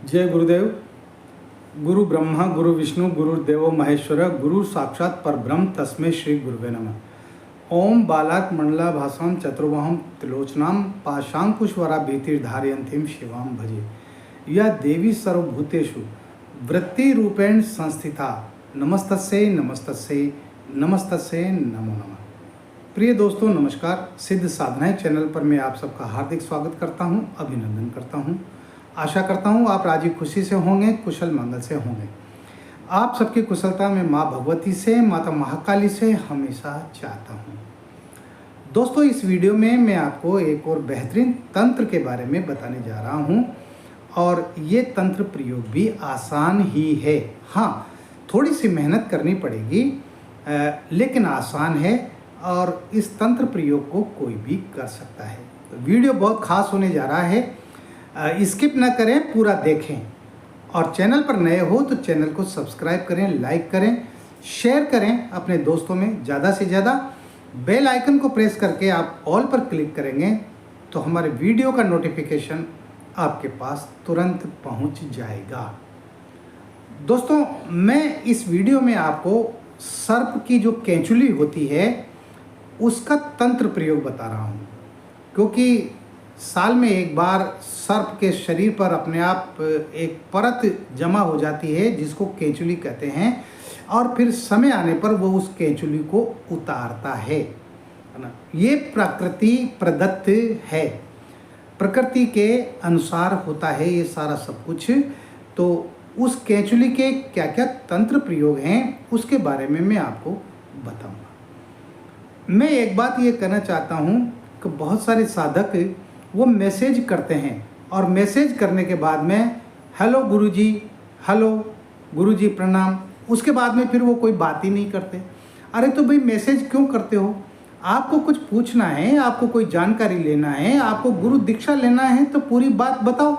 जय गुरुदेव। गुरु ब्रह्मा गुरु विष्णु गुरुदेवो महेश्वर गुरु साक्षात परब्रह्म तस्मै श्री गुरुवे नमः। ओम बालाक मंडला भासां चतुर्बाहुं त्रिलोचनां पाशांकुशवरा भीतिर्धारयन्तीं शिवां भजे। या देवी सर्वभूतेषु वृत्ति रूपेण संस्थिता नमस्तस्यै नमस्तस्यै नमस्तस्यै नमो नमः। प्रिय दोस्तों नमस्कार। सिद्ध साधनाएं चैनल पर मैं आप सबका हार्दिक स्वागत करता हूं, अभिनंदन करता हूं। आशा करता हूं आप राजी खुशी से होंगे, कुशल मंगल से होंगे। आप सबकी कुशलता में माँ भगवती से, माता महाकाली से हमेशा चाहता हूं। दोस्तों इस वीडियो में मैं आपको एक और बेहतरीन तंत्र के बारे में बताने जा रहा हूं और ये तंत्र प्रयोग भी आसान ही है। हाँ, थोड़ी सी मेहनत करनी पड़ेगी लेकिन आसान है और इस तंत्र प्रयोग को कोई भी कर सकता है। तो वीडियो बहुत खास होने जा रहा है, स्किप ना करें, पूरा देखें। और चैनल पर नए हो तो चैनल को सब्सक्राइब करें, लाइक करें, शेयर करें अपने दोस्तों में ज़्यादा से ज़्यादा। बेल आइकन को प्रेस करके आप ऑल पर क्लिक करेंगे तो हमारे वीडियो का नोटिफिकेशन आपके पास तुरंत पहुंच जाएगा। दोस्तों मैं इस वीडियो में आपको सर्प की जो केंचुली होती है उसका तंत्र प्रयोग बता रहा हूँ, क्योंकि साल में एक बार सर्प के शरीर पर अपने आप एक परत जमा हो जाती है जिसको केंचुली कहते हैं, और फिर समय आने पर वो उस केंचुली को उतारता है ना। ये प्रकृति प्रदत्त है, प्रकृति के अनुसार होता है ये सारा सब कुछ। तो उस केंचुली के क्या क्या तंत्र प्रयोग हैं उसके बारे में मैं आपको बताऊंगा। मैं एक बात ये कहना चाहता हूँ कि बहुत सारे साधक वो मैसेज करते हैं और मैसेज करने के बाद में हेलो गुरुजी, हेलो गुरुजी प्रणाम, उसके बाद में फिर वो कोई बात ही नहीं करते। अरे तो भाई मैसेज क्यों करते हो? आपको कुछ पूछना है, आपको कोई जानकारी लेना है, आपको गुरु दीक्षा लेना है तो पूरी बात बताओ,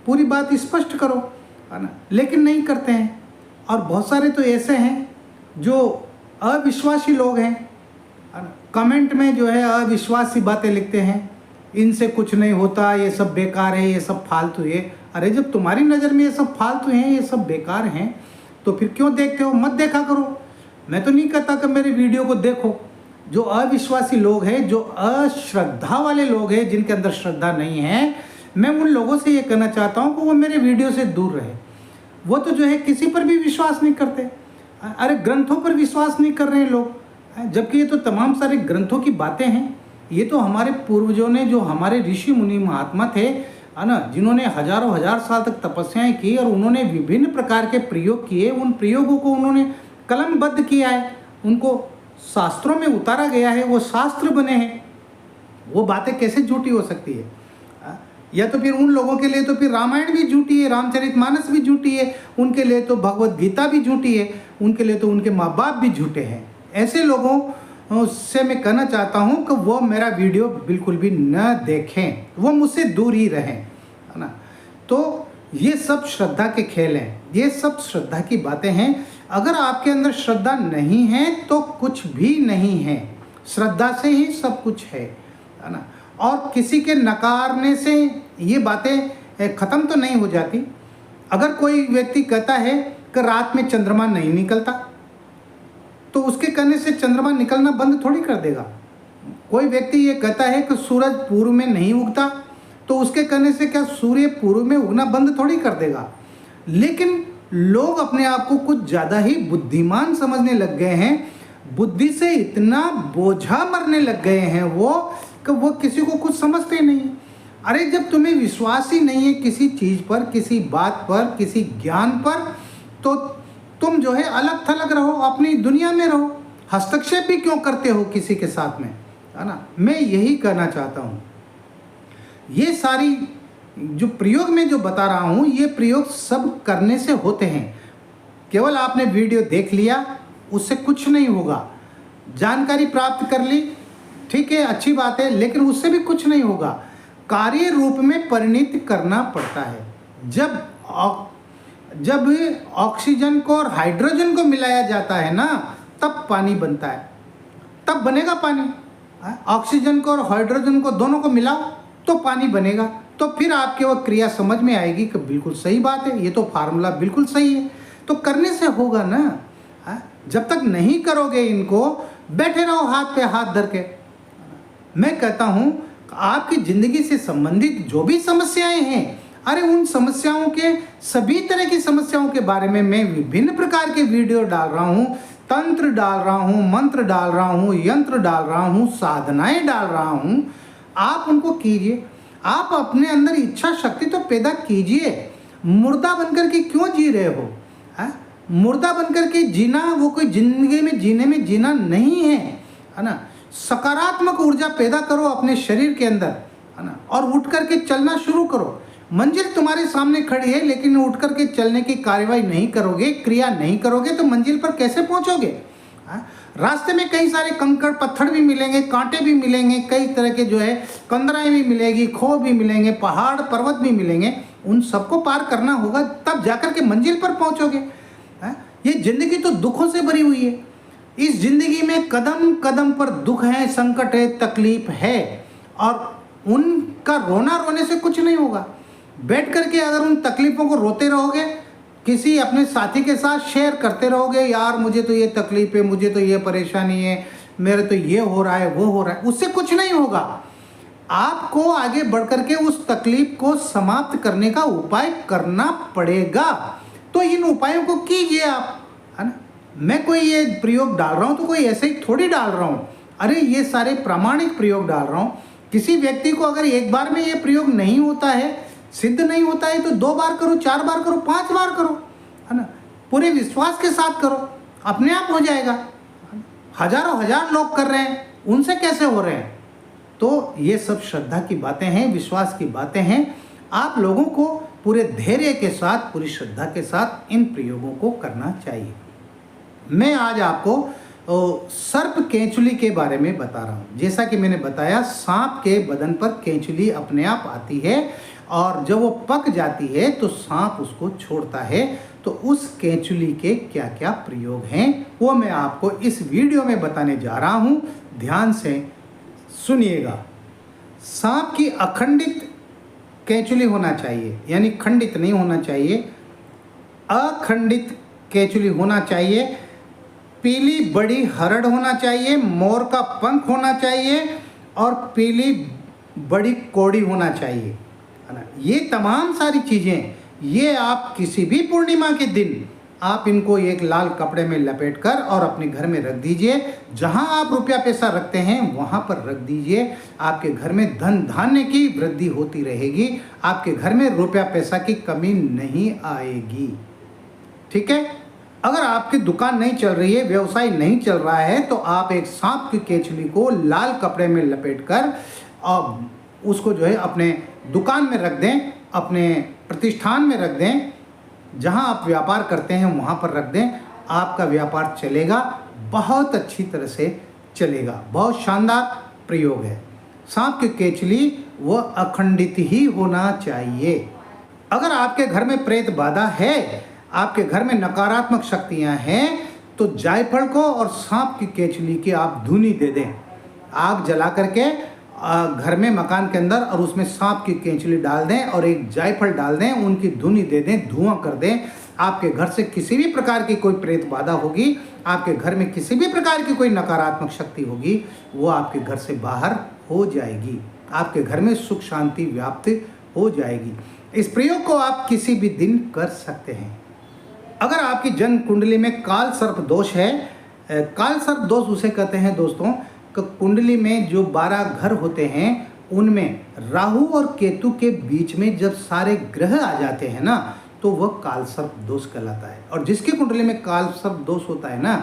पूरी बात स्पष्ट करो, है ना। लेकिन नहीं करते हैं। और बहुत सारे तो ऐसे हैं जो अविश्वासी लोग हैं, कमेंट में जो है अविश्वासी बातें लिखते हैं, इनसे कुछ नहीं होता, ये सब बेकार है, ये सब फालतू है। अरे जब तुम्हारी नज़र में ये सब फालतू हैं, ये सब बेकार हैं, तो फिर क्यों देखते हो? मत देखा करो। मैं तो नहीं कहता कि मेरे वीडियो को देखो। जो अविश्वासी लोग हैं, जो अश्रद्धा वाले लोग हैं, जिनके अंदर श्रद्धा नहीं है, मैं उन लोगों से ये कहना चाहता हूँ कि वो मेरे वीडियो से दूर रहे। वो तो जो है किसी पर भी विश्वास नहीं करते। अरे ग्रंथों पर विश्वास नहीं कर रहे हैं लोग, जबकि ये तो तमाम सारे ग्रंथों की बातें हैं। ये तो हमारे पूर्वजों ने, जो हमारे ऋषि मुनि महात्मा थे, है ना, जिन्होंने हजारों हजार साल तक तपस्याएं की और उन्होंने विभिन्न प्रकार के प्रयोग किए, उन प्रयोगों को उन्होंने कलमबद्ध किया है, उनको शास्त्रों में उतारा गया है, वो शास्त्र बने हैं। वो बातें कैसे झूठी हो सकती है? या तो फिर उन लोगों के लिए तो फिर रामायण भी झूठी है, रामचरितमानस भी झूठी है, उनके लिए तो भगवत गीता भी झूठी है, उनके लिए तो उनके माँ बाप भी झूठे हैं। ऐसे लोगों उससे मैं कहना चाहता हूं कि वो मेरा वीडियो बिल्कुल भी न देखें, वो मुझसे दूर ही रहें, है ना। तो ये सब श्रद्धा के खेल हैं, ये सब श्रद्धा की बातें हैं। अगर आपके अंदर श्रद्धा नहीं है तो कुछ भी नहीं है, श्रद्धा से ही सब कुछ है ना। और किसी के नकारने से ये बातें ख़त्म तो नहीं हो जाती। अगर कोई व्यक्ति कहता है कि रात में चंद्रमा नहीं निकलता, तो उसके कहने से चंद्रमा निकलना बंद थोड़ी कर देगा। कोई व्यक्ति ये कहता है कि सूरज पूर्व में नहीं उगता, तो उसके कहने से क्या सूर्य पूर्व में उगना बंद थोड़ी कर देगा। लेकिन लोग अपने आप को कुछ ज़्यादा ही बुद्धिमान समझने लग गए हैं, बुद्धि से इतना बोझा मरने लग गए हैं वो कि वो किसी को कुछ समझते नहीं। अरे जब तुम्हें विश्वास ही नहीं है किसी चीज़ पर, किसी बात पर, किसी ज्ञान पर, तो तुम जो है अलग थलग रहो, अपनी दुनिया में रहो। हस्तक्षेप भी क्यों करते हो किसी के साथ में, है ना। मैं यही कहना चाहता हूँ। ये सारी जो प्रयोग में जो बता रहा हूँ, ये प्रयोग सब करने से होते हैं। केवल आपने वीडियो देख लिया उससे कुछ नहीं होगा। जानकारी प्राप्त कर ली, ठीक है, अच्छी बात है, लेकिन उससे भी कुछ नहीं होगा। कार्य रूप में परिणित करना पड़ता है। जब ऑक्सीजन को और हाइड्रोजन को मिलाया जाता है ना, तब पानी बनता है, तब बनेगा पानी। ऑक्सीजन को और हाइड्रोजन को दोनों को मिलाओ तो पानी बनेगा। तो फिर आपके वो क्रिया समझ में आएगी कि बिल्कुल सही बात है, ये तो फार्मूला बिल्कुल सही है, तो करने से होगा ना। हाँ? जब तक नहीं करोगे इनको, बैठे रहो हाथ पे हाथ धर के। मैं कहता हूँ आपकी ज़िंदगी से संबंधित जो भी समस्याएं हैं, अरे उन समस्याओं के, सभी तरह की समस्याओं के बारे में मैं विभिन्न प्रकार के वीडियो डाल रहा हूँ, तंत्र डाल रहा हूँ, मंत्र डाल रहा हूँ, यंत्र डाल रहा हूँ, साधनाएं डाल रहा हूँ। आप उनको कीजिए। आप अपने अंदर इच्छा शक्ति तो पैदा कीजिए। मुर्दा बनकर के क्यों जी रहे हो? मुर्दा बनकर के जीना वो कोई जिंदगी में जीने में जीना नहीं है ना। सकारात्मक ऊर्जा पैदा करो अपने शरीर के अंदर, है ना, और उठ करके चलना शुरू करो। मंजिल तुम्हारे सामने खड़ी है, लेकिन उठ करके चलने की कार्रवाई नहीं करोगे, क्रिया नहीं करोगे, तो मंजिल पर कैसे पहुंचोगे? रास्ते में कई सारे कंकड़ पत्थर भी मिलेंगे, कांटे भी मिलेंगे, कई तरह के जो है कंदराएं भी मिलेगी, खो भी मिलेंगे, पहाड़ पर्वत भी मिलेंगे। उन सबको पार करना होगा, तब जाकर के मंजिल पर पहुंचोगे। ये जिंदगी तो दुखों से भरी हुई है। इस जिंदगी में कदम कदम पर दुख है, संकट है, तकलीफ है, और उनका रोने से कुछ नहीं होगा। बैठ करके अगर उन तकलीफों को रोते रहोगे, किसी अपने साथी के साथ शेयर करते रहोगे, यार मुझे तो ये तकलीफ है, मुझे तो ये परेशानी है, मेरे तो ये हो रहा है, वो हो रहा है, उससे कुछ नहीं होगा। आपको आगे बढ़ करके उस तकलीफ को समाप्त करने का उपाय करना पड़ेगा। तो इन उपायों को कीजिए आप, है ना। मैं कोई ये प्रयोग डाल रहा हूँ तो कोई ऐसे ही थोड़ी डाल रहा हूँ, अरे ये सारे प्रामाणिक प्रयोग डाल रहा हूँ। किसी व्यक्ति को अगर एक बार में ये प्रयोग नहीं होता है, सिद्ध नहीं होता है, तो 2 बार करो, 4 बार करो, 5 बार करो, है ना। पूरे विश्वास के साथ करो, अपने आप हो जाएगा। हजारों हजार लोग कर रहे हैं, उनसे कैसे हो रहे हैं? तो ये सब श्रद्धा की बातें हैं, विश्वास की बातें हैं। आप लोगों को पूरे धैर्य के साथ, पूरी श्रद्धा के साथ इन प्रयोगों को करना चाहिए। मैं आज आपको सर्प केंचुली के बारे में बता रहा हूँ। जैसा कि मैंने बताया, सांप के बदन पर केंचुली अपने आप आती है, और जब वो पक जाती है तो सांप उसको छोड़ता है। तो उस केंचुली के क्या क्या प्रयोग हैं वो मैं आपको इस वीडियो में बताने जा रहा हूँ। ध्यान से सुनिएगा। सांप की अखंडित केंचुली होना चाहिए, यानी खंडित नहीं होना चाहिए, अखंडित केंचुली होना चाहिए। पीली बड़ी हरड़ होना चाहिए, मोर का पंख होना चाहिए, और पीली बड़ी कौड़ी होना चाहिए, है ना। ये तमाम सारी चीज़ें, ये आप किसी भी पूर्णिमा के दिन आप इनको एक लाल कपड़े में लपेटकर और अपने घर में रख दीजिए। जहां आप रुपया पैसा रखते हैं वहां पर रख दीजिए। आपके घर में धन धान्य की वृद्धि होती रहेगी, आपके घर में रुपया पैसा की कमी नहीं आएगी। ठीक है। अगर आपकी दुकान नहीं चल रही है, व्यवसाय नहीं चल रहा है, तो आप एक सांप की केंचुली को लाल कपड़े में लपेटकर और उसको जो है अपने दुकान में रख दें, अपने प्रतिष्ठान में रख दें, जहां आप व्यापार करते हैं वहां पर रख दें। आपका व्यापार चलेगा, बहुत अच्छी तरह से चलेगा। बहुत शानदार प्रयोग है। सांप की केंचुली वो अखंडित ही होना चाहिए। अगर आपके घर में प्रेत बाधा है, आपके घर में नकारात्मक शक्तियां हैं, तो जायफल को और सांप की केंचुली की आप धुनी दे दें। आग जला करके घर में, मकान के अंदर, और उसमें सांप की केंचुली डाल दें और एक जायफल डाल दें, उनकी धुनी दे दें, धुआं कर दें। आपके घर से किसी भी प्रकार की कोई प्रेत बाधा होगी, आपके घर में किसी भी प्रकार की कोई नकारात्मक शक्ति होगी, वो आपके घर से बाहर हो जाएगी। आपके घर में सुख शांति व्याप्त हो जाएगी। इस प्रयोग को आप किसी भी दिन कर सकते हैं। अगर आपकी जन्म कुंडली में काल सर्प दोष है, काल सर्प दोष उसे कहते हैं दोस्तों, कुंडली में जो 12 घर होते हैं उनमें राहु और केतु के बीच में जब सारे ग्रह आ जाते हैं ना, तो वह काल सर्प दोष कहलाता है। और जिसकी कुंडली में काल सर्प दोष होता है ना,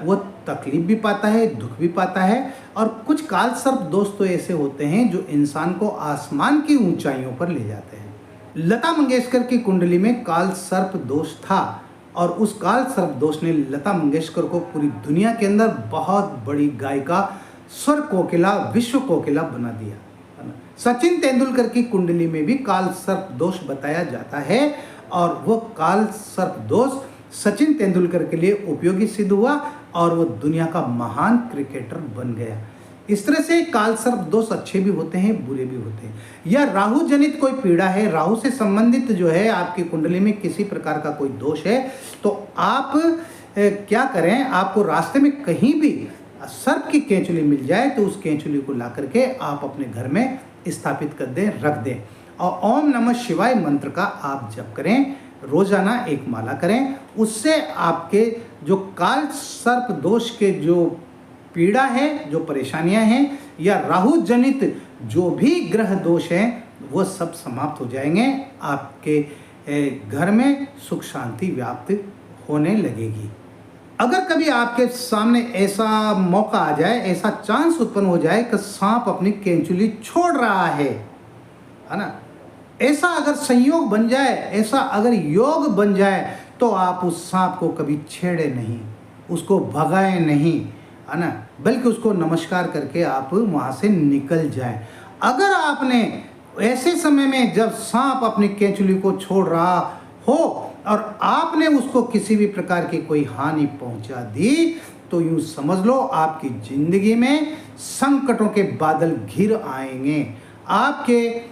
वो तकलीफ भी पाता है, दुख भी पाता है। और कुछ काल सर्प दोष तो ऐसे होते हैं जो इंसान को आसमान की ऊंचाइयों पर ले जाते हैं। लता मंगेशकर की कुंडली में काल सर्प दोष था, और उस काल सर्प दोष ने लता मंगेशकर को पूरी दुनिया के अंदर बहुत बड़ी गायिका, स्वर कोकिला, विश्व कोकिला बना दिया। सचिन तेंदुलकर की कुंडली में भी काल सर्प दोष बताया जाता है, और वो काल सर्प दोष सचिन तेंदुलकर के लिए उपयोगी सिद्ध हुआ, और वो दुनिया का महान क्रिकेटर बन गया। इस तरह से काल सर्प दोष अच्छे भी होते हैं, बुरे भी होते हैं। या राहु जनित कोई पीड़ा है, राहु से संबंधित जो है आपकी कुंडली में किसी प्रकार का कोई दोष है, तो आप क्या करें, आपको रास्ते में कहीं भी सर्प की केंचुली मिल जाए तो उस केंचुली को ला करके आप अपने घर में स्थापित कर दें, रख दें, और ओम नमः शिवाय मंत्र का आप जप करें, रोजाना एक माला करें। उससे आपके जो काल सर्प दोष के जो पीड़ा है, जो परेशानियां हैं, या राहु जनित जो भी ग्रह दोष हैं, वो सब समाप्त हो जाएंगे। आपके घर में सुख शांति व्याप्त होने लगेगी। अगर कभी आपके सामने ऐसा मौका आ जाए, ऐसा चांस उत्पन्न हो जाए कि सांप अपनी केंचुली छोड़ रहा है ना, ऐसा अगर संयोग बन जाए, ऐसा अगर योग बन जाए, तो आप उस सांप को कभी छेड़े नहीं, उसको भगाए नहीं, है ना, बल्कि उसको नमस्कार करके आप वहाँ से निकल जाएं। अगर आपने ऐसे समय में जब सांप अपनी केंचुली को छोड़ रहा हो और आपने उसको किसी भी प्रकार की कोई हानि पहुंचा दी, तो यूं समझ लो आपकी जिंदगी में संकटों के बादल घिर आएंगे। आपके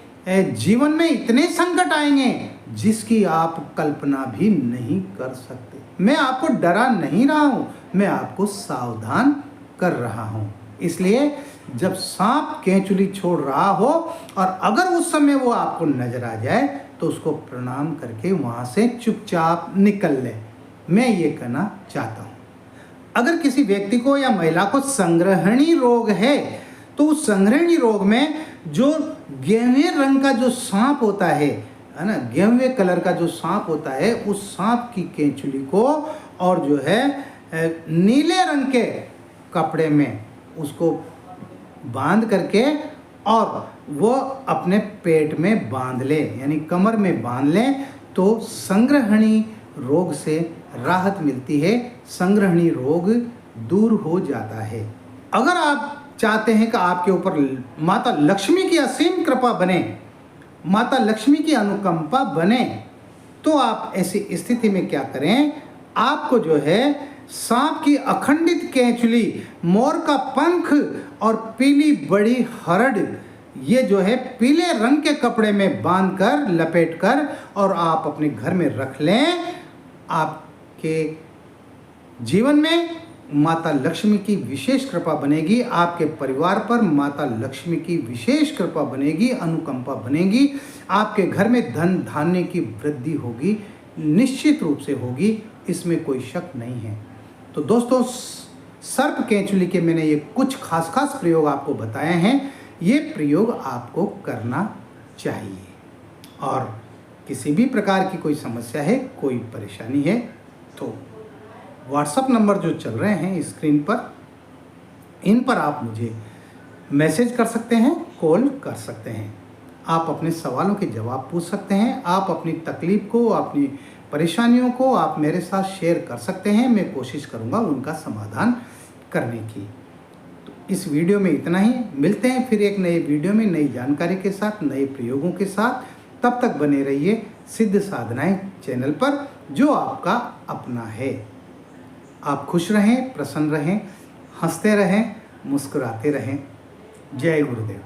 जीवन में इतने संकट आएंगे जिसकी आप कल्पना भी नहीं कर सकते। मैं आपको डरा नहीं रहा हूं, मैं आपको सावधान कर रहा हूं। इसलिए जब सांप केंचुली छोड़ रहा हो और अगर उस समय वो आपको नजर आ जाए, तो उसको प्रणाम करके वहाँ से चुपचाप निकल ले। मैं ये कहना चाहता हूँ। अगर किसी व्यक्ति को या महिला को संग्रहणी रोग है, तो उस संग्रहणी रोग में जो गेहुए रंग का जो सांप होता है ना, गेहुए कलर का जो सांप होता है, उस सांप की केंचुली को और जो है नीले रंग के कपड़े में उसको बांध करके और वो अपने पेट में बांध ले, यानी कमर में बांध ले, तो संग्रहणी रोग से राहत मिलती है, संग्रहणी रोग दूर हो जाता है। अगर आप चाहते हैं कि आपके ऊपर माता लक्ष्मी की असीम कृपा बने, माता लक्ष्मी की अनुकंपा बने, तो आप ऐसी स्थिति में क्या करें, आपको जो है सांप की अखंडित केंचुली, मोर का पंख और पीली बड़ी हरड़, ये जो है पीले रंग के कपड़े में बांधकर लपेटकर और आप अपने घर में रख लें। आपके जीवन में माता लक्ष्मी की विशेष कृपा बनेगी, आपके परिवार पर माता लक्ष्मी की विशेष कृपा बनेगी, अनुकंपा बनेगी, आपके घर में धन धान्य की वृद्धि होगी, निश्चित रूप से होगी, इसमें कोई शक नहीं है। तो दोस्तों, सर्प केंचुली के मैंने ये कुछ खास प्रयोग आपको बताए हैं, ये प्रयोग आपको करना चाहिए। और किसी भी प्रकार की कोई समस्या है, कोई परेशानी है, तो व्हाट्सएप नंबर जो चल रहे हैं स्क्रीन पर, इन पर आप मुझे मैसेज कर सकते हैं, कॉल कर सकते हैं। आप अपने सवालों के जवाब पूछ सकते हैं, आप अपनी तकलीफ को, अपनी परेशानियों को आप मेरे साथ शेयर कर सकते हैं। मैं कोशिश करूंगा उनका समाधान करने की। तो इस वीडियो में इतना ही। मिलते हैं फिर एक नए वीडियो में नई जानकारी के साथ, नए प्रयोगों के साथ। तब तक बने रहिए सिद्ध साधनाएं चैनल पर, जो आपका अपना है। आप खुश रहें, प्रसन्न रहें, हंसते रहें, मुस्कुराते रहें। जय गुरुदेव।